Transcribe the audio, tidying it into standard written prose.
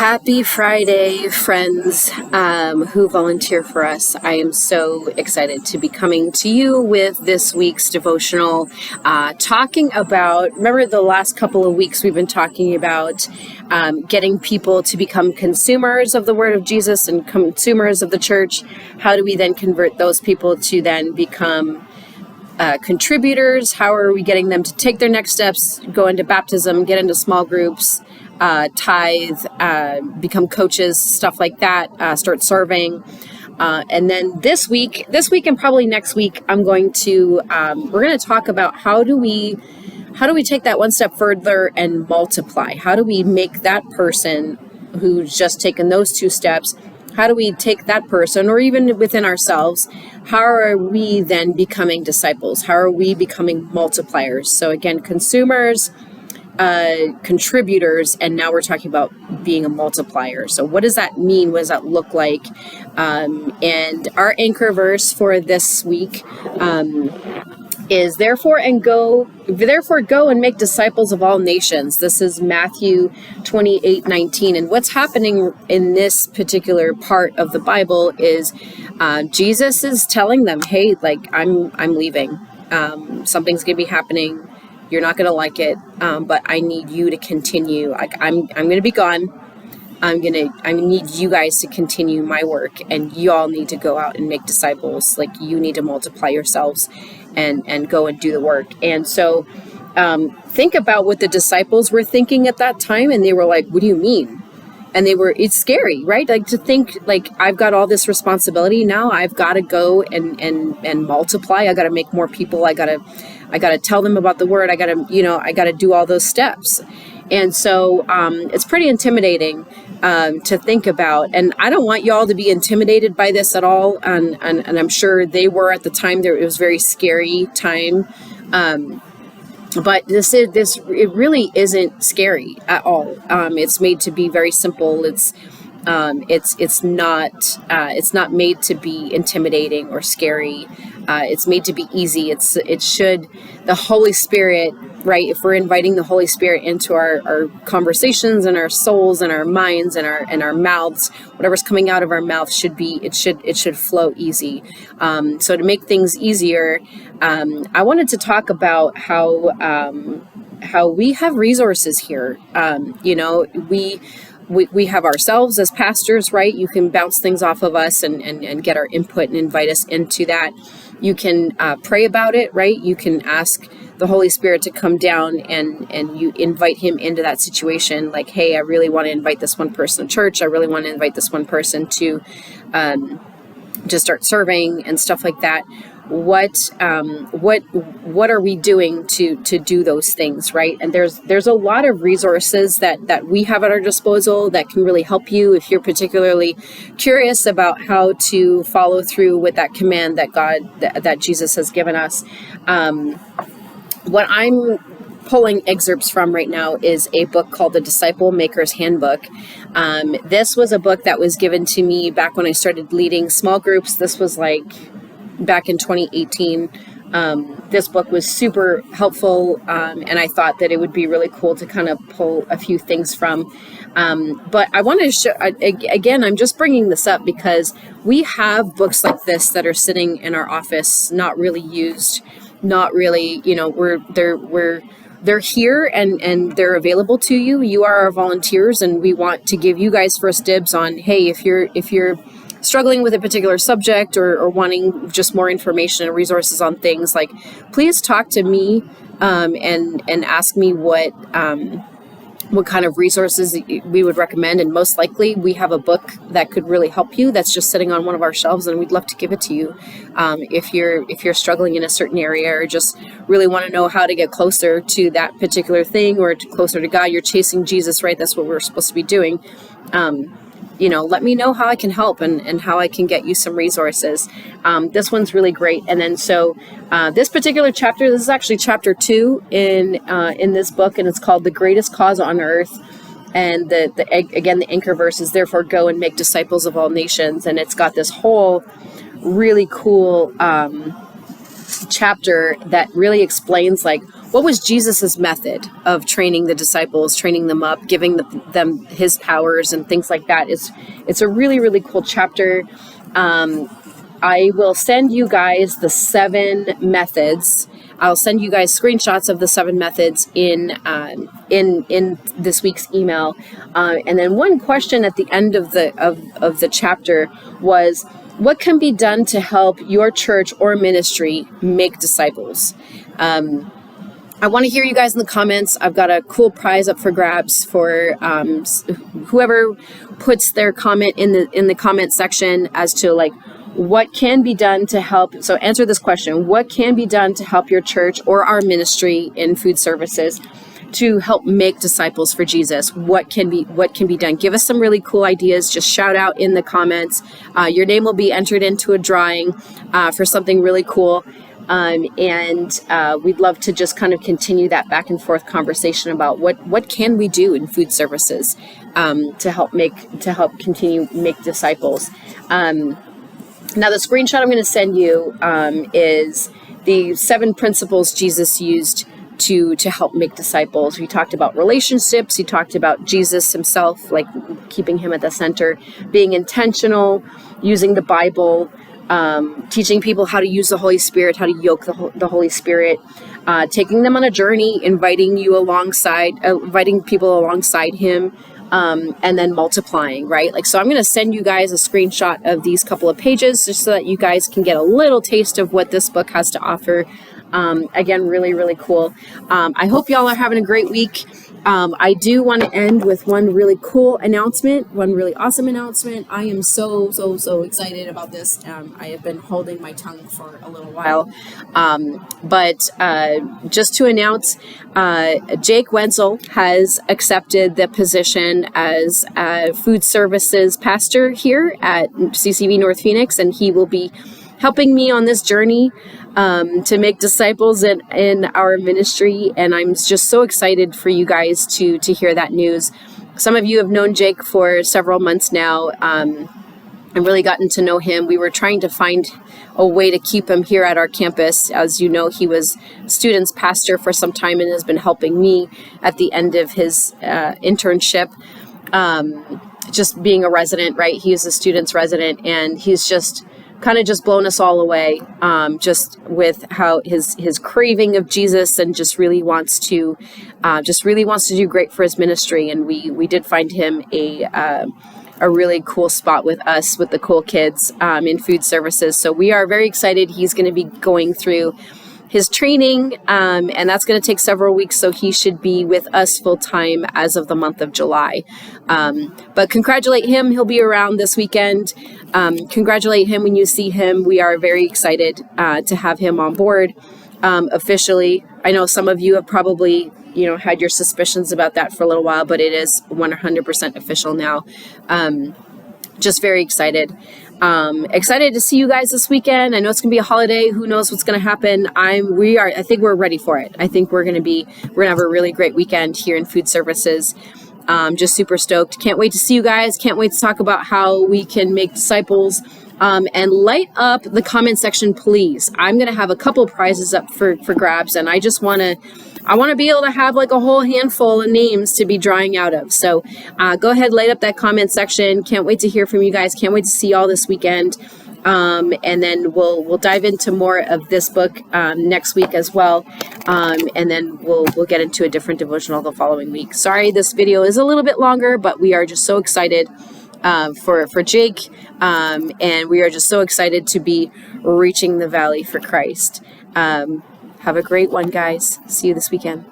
Happy Friday, friends who volunteer for us. I am so excited to be coming to you with this week's devotional, talking about, remember the last couple of weeks we've been talking about getting people to become consumers of the word of Jesus and consumers of the church. How do we then convert those people to then become contributors? How are we getting them to take their next steps, go into baptism, get into small groups, tithe, become coaches, stuff like that, start serving. And then this week and probably next week, we're going to talk about how do we take that one step further and multiply? How do we make that person who's just taken those two steps? How do we take that person, or even within ourselves, how are we then becoming disciples? How are we becoming multipliers? So again, consumers, contributors, and now we're talking about being a multiplier. So what does that mean? What does that look like? And our anchor verse for this week is therefore go and make disciples of all nations. This is Matthew 28:19. And what's happening in this particular part of the Bible is Jesus is telling them, hey, like I'm leaving. Something's gonna be happening. You're not gonna like it, but I need you to continue. Like I'm gonna be gone. I need you guys to continue my work, and you all need to go out and make disciples. Like you need to multiply yourselves and go and do the work. And so think about what the disciples were thinking at that time, and they were like, what do you mean? And it's scary, right? Like to think like I've got all this responsibility now. I've got to go and multiply. I got to make more people. I got to tell them about the word. I got to do all those steps. And so it's pretty intimidating to think about. And I don't want y'all to be intimidated by this at all. And I'm sure they were at the time. It was a very scary time. But it really isn't scary at all. It's made to be very simple. It's not made to be intimidating or scary. It's made to be easy. The Holy Spirit, right? If we're inviting the Holy Spirit into our conversations and our souls and our minds and our mouths, whatever's coming out of our mouth it should flow easy. So to make things easier, I wanted to talk about how we have resources here. We have ourselves as pastors, right? You can bounce things off of us and get our input and invite us into that. You can pray about it, right? You can ask the Holy Spirit to come down and you invite him into that situation. Like, hey, I really want to invite this one person to church. I really want to invite this one person to start serving and stuff like that. What are we doing to do those things, right? And there's a lot of resources that we have at our disposal that can really help you if you're particularly curious about how to follow through with that command that Jesus has given us. What I'm pulling excerpts from right now is a book called The Disciple Maker's Handbook. This was a book that was given to me back when I started leading small groups. This was like back in 2018. This book was super helpful, and I thought that it would be really cool to kind of pull a few things from. But I wanted to show, again, I'm just bringing this up because we have books like this that are sitting in our office, not really used, not really, they're here and they're available to you. You are our volunteers, and we want to give you guys first dibs on, hey, if you're struggling with a particular subject or wanting just more information and resources on things, like please talk to me and ask me what kind of resources we would recommend. And most likely we have a book that could really help you that's just sitting on one of our shelves, and we'd love to give it to you. If you're struggling in a certain area or just really want to know how to get closer to that particular thing or closer to God, you're chasing Jesus, right? That's what we're supposed to be doing. Let me know how I can help and how I can get you some resources. This one's really great. And then so this particular chapter, this is actually chapter 2 in this book, and it's called The Greatest Cause on Earth. And the anchor verse is therefore go and make disciples of all nations. And it's got this whole really cool chapter that really explains like what was Jesus's method of training the disciples, training them up, giving them his powers and things like that. It's a really, really cool chapter. I will send you guys the 7 methods. I'll send you guys screenshots of the 7 methods in this week's email. And then one question at the end of the chapter was, what can be done to help your church or ministry make disciples? I want to hear you guys in the comments. I've got a cool prize up for grabs for whoever puts their comment in the comment section as to like what can be done to help. So answer this question: what can be done to help your church or our ministry in food services to help make disciples for Jesus? What can be done? Give us some really cool ideas. Just shout out in the comments. Your name will be entered into a drawing for something really cool. And we'd love to just kind of continue that back and forth conversation about what can we do in food services to help continue make disciples. Now the screenshot I'm going to send you is the 7 principles Jesus used to help make disciples. We talked about relationships. He talked about Jesus himself, like keeping him at the center, being intentional, using the Bible, teaching people how to use the Holy Spirit, how to yoke the Holy Spirit, taking them on a journey, inviting people alongside him, and then multiplying, right? Like, so I'm going to send you guys a screenshot of these couple of pages just so that you guys can get a little taste of what this book has to offer. Again, really, really cool. I hope y'all are having a great week. I do want to end with one really cool announcement, one really awesome announcement. I am so excited about this. I have been holding my tongue for a little while. But just to announce, Jake Wenzel has accepted the position as food services pastor here at CCV North Phoenix, and he will be helping me on this journey to make disciples in our ministry. And I'm just so excited for you guys to hear that news. Some of you have known Jake for several months now and really gotten to know him. We were trying to find a way to keep him here at our campus. As you know, he was students pastor for some time and has been helping me at the end of his internship. Just being a resident, right? He is a student's resident, and he's just kind of just blown us all away, just with how his craving of Jesus, and just really wants to do great for his ministry. And we did find him a really cool spot with us, with the cool kids in food services. So we are very excited. He's going to be going through his training, and that's going to take several weeks, so he should be with us full time as of the month of July. But congratulate him. He'll be around this weekend. Congratulate him when you see him. We are very excited to have him on board officially. I know some of you have probably had your suspicions about that for a little while, but it is 100% official now. Just very excited. Excited to see you guys this weekend. I know it's gonna be a holiday. Who knows what's gonna happen? I think we're ready for it. I think we're gonna have a really great weekend here in food services. Just super stoked. Can't wait to see you guys. Can't wait to talk about how we can make disciples. And light up the comment section, please. I'm gonna have a couple prizes up for grabs, and I want to be able to have like a whole handful of names to be drawing out of. So go ahead, light up that comment section. Can't wait to hear from you guys. Can't wait to see y'all this weekend. And then we'll dive into more of this book next week as well. And then we'll get into a different devotional the following week. Sorry, this video is a little bit longer, but we are just so excited for Jake. And we are just so excited to be reaching the valley for Christ. Have a great one, guys. See you this weekend.